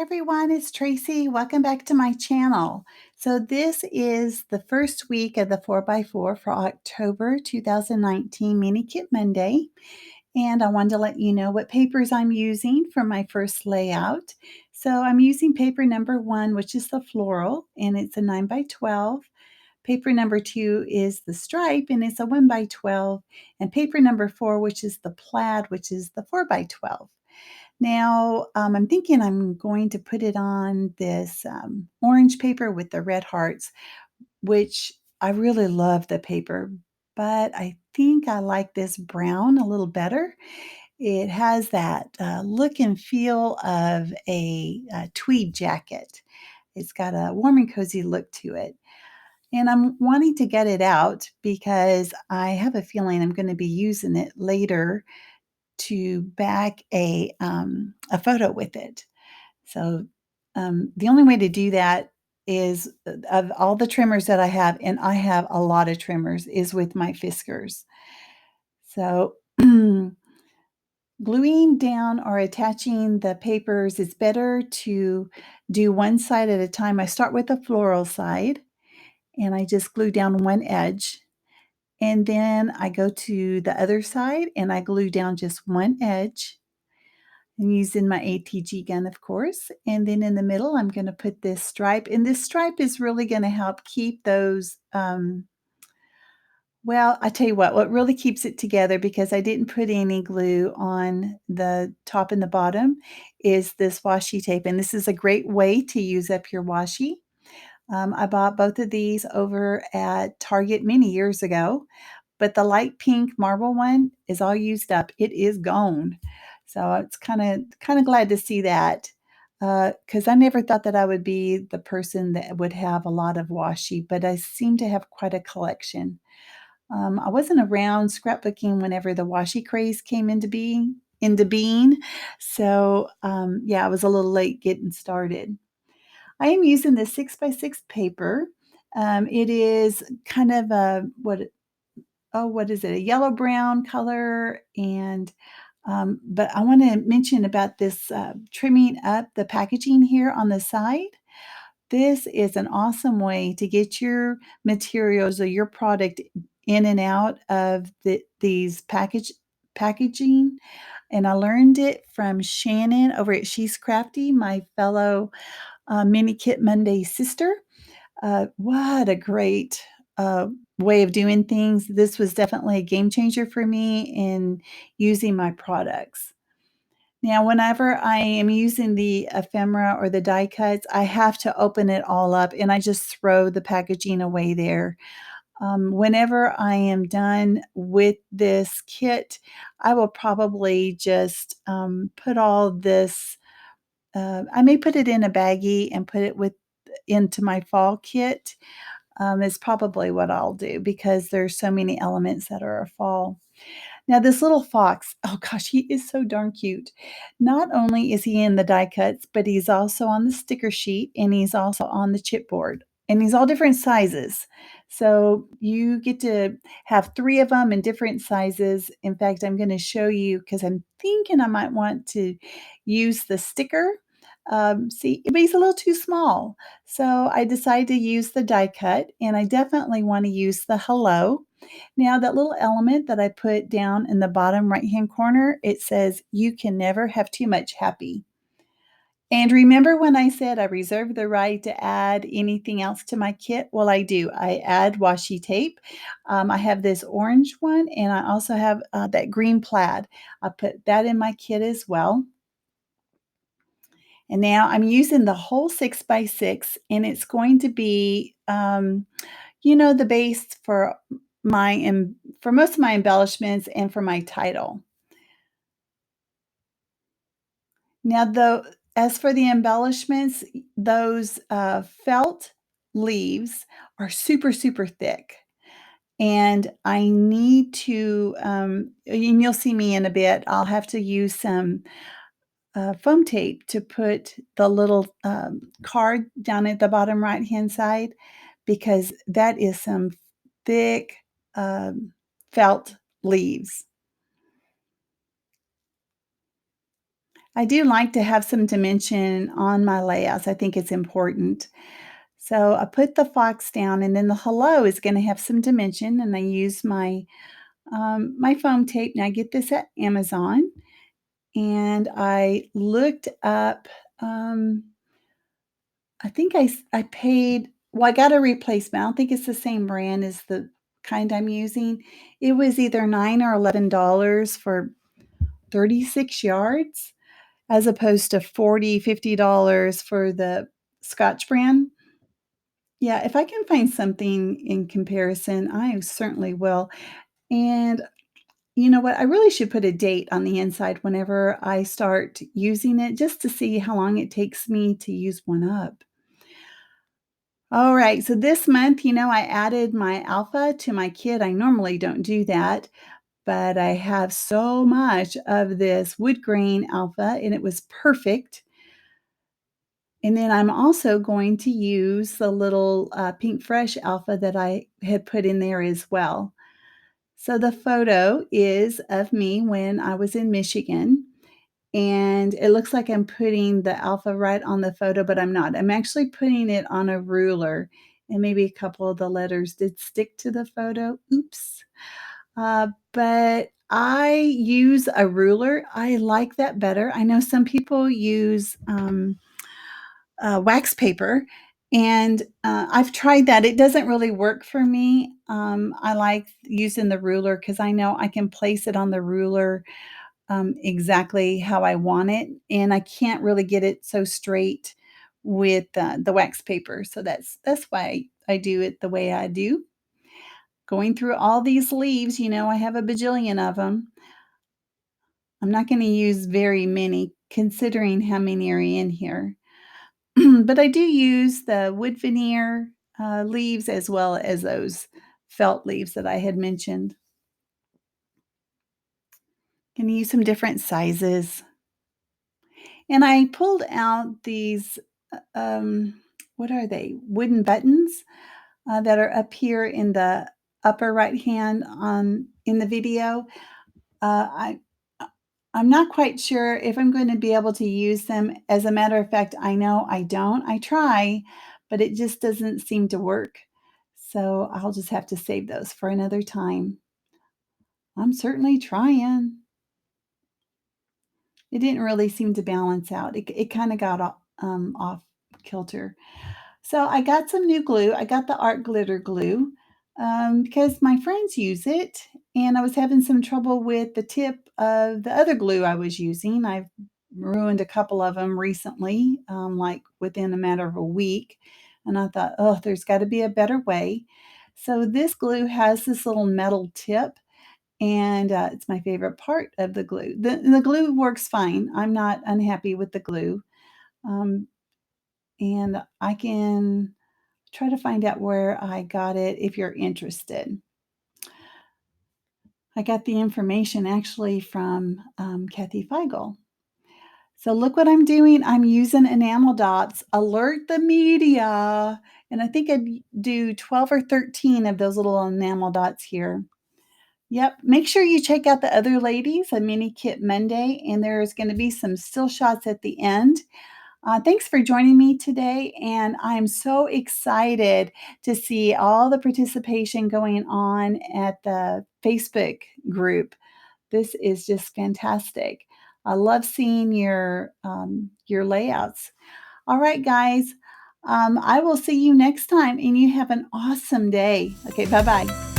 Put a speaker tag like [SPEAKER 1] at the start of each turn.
[SPEAKER 1] everyone, it's Tracy. Welcome back to my channel. So this is the first week of the 4x4 for October 2019 Mini Kit Monday. And I wanted to let you know what papers I'm using for my first layout. So I'm using paper number 1, which is the floral, and it's a 9x12. Paper number 2 is the stripe, and it's a 1x12. And paper number 4, which is the plaid, which is the 4x12. Now, I'm thinking I'm going to put it on this orange paper with the red hearts, which I really love the paper, but I think I like this brown a little better. It has that look and feel of a tweed jacket. It's got a warm and cozy look to it. And I'm wanting to get it out because I have a feeling I'm going to be using it later to back a photo with it. So the only way to do that is of all the trimmers that I have, and I have a lot of trimmers, is with my Fiskars. So gluing down or attaching the papers, it's better to do one side at a time. I start with the floral side and I just glue down one edge. And then I go to the other side and I glue down just one edge. I'm using my ATG gun, of course. And then in the middle, I'm going to put this stripe. And this stripe is really going to help keep those, well, I tell you what really keeps it together, because I didn't put any glue on the top and the bottom, is this washi tape. And this is a great way to use up your washi. I bought both of these over at Target many years ago. But the light pink marble one is all used up. It is gone. So it's kind of glad to see that, because I never thought that I would be the person that would have a lot of washi, but I seem to have quite a collection. I wasn't around scrapbooking whenever the washi craze came into being. So yeah, I was a little late getting started. I am using this 6x6 paper. It is kind of a what is it? A yellow brown color. And but I want to mention about this trimming up the packaging here on the side. This is an awesome way to get your materials or your product in and out of these packaging. And I learned it from Shannon over at She's Crafty, my fellow Mini Kit Monday sister. What a great way of doing things. This was definitely a game changer for me in using my products. Now, whenever I am using the ephemera or the die cuts, I have to open it all up and I just throw the packaging away there. Whenever I am done with this kit, I will probably just put all this. I may put it in a baggie and put it into my fall kit. Is probably what I'll do, because there's so many elements that are a fall. Now, this little fox, oh gosh, he is so darn cute. Not only is he in the die cuts, but he's also on the sticker sheet and he's also on the chipboard. And he's all different sizes. So you get to have 3 of them in different sizes. In fact, I'm going to show you, because I'm thinking I might want to use the sticker. See, but he's a little too small. So I decided to use the die cut, and I definitely want to use the hello. Now, that little element that I put down in the bottom right-hand corner, it says, "You can never have too much happy." And remember when I said I reserve the right to add anything else to my kit? Well, I do. I add washi tape. I have this orange one, and I also have that green plaid. I put that in my kit as well. And now I'm using the whole 6x6, and it's going to be, the base for for most of my embellishments and for my title. Now, as for the embellishments, those felt leaves are super, super thick. And I need to, and you'll see me in a bit, I'll have to use some foam tape to put the little card down at the bottom right-hand side, because that is some thick felt leaves. I do like to have some dimension on my layouts. I think it's important. So I put the fox down, and then the hello is gonna have some dimension, and I use my foam tape. Now I get this at Amazon, and I looked up, um, I think I paid well, I got a replacement. I don't think it's the same brand as the kind I'm using. It was either 9 or $11 for 36 yards as opposed to 40, $50 for the Scotch brand. Yeah, if I can find something in comparison, I certainly will. And you know what? I really should put a date on the inside whenever I start using it just to see how long it takes me to use one up. All right, so this month, I added my alpha to my kit. I normally don't do that, but I have so much of this wood grain alpha, and it was perfect. And then I'm also going to use the little pink fresh alpha that I had put in there as well. So the photo is of me when I was in Michigan, and it looks like I'm putting the alpha right on the photo, but I'm not. I'm actually putting it on a ruler, and maybe a couple of the letters did stick to the photo. Oops. But I use a ruler. I like that better. I know some people use wax paper, and I've tried that. It doesn't really work for me. I like using the ruler because I know I can place it on the ruler exactly how I want it, and I can't really get it so straight with the wax paper. So that's why I do it the way I do. Going through all these leaves, I have a bajillion of them. I'm not going to use very many considering how many are in here. But I do use the wood veneer leaves as well as those felt leaves that I had mentioned. Going to use some different sizes. And I pulled out these, what are they? Wooden buttons that are up here in the upper right hand on in the video. Uh, I I'm not quite sure if I'm going to be able to use them. As a matter of fact, I know I don't. I try, but it just doesn't seem to work. So I'll just have to save those for another time. I'm certainly trying. It didn't really seem to balance out. It kind of got off kilter. So I got some new glue. I got the art glitter glue because my friends use it, and I was having some trouble with the tip of the other glue I was using. I've ruined a couple of them recently, like within a matter of a week. And I thought, oh, there's got to be a better way. So this glue has this little metal tip, and it's my favorite part of the glue. The glue works fine. I'm not unhappy with the glue. Um, and I can try to find out where I got it if you're interested. I got the information actually from Kathy Feigl. So look what I'm doing. I'm using enamel dots. Alert the media. And I think I'd do 12 or 13 of those little enamel dots here. Yep. Make sure you check out the other ladies, a mini kit Monday, and there's going to be some still shots at the end. Thanks for joining me today, and I'm so excited to see all the participation going on at the Facebook group. This is just fantastic. I love seeing your layouts. All right, guys. I will see you next time, and you have an awesome day. Okay, bye bye.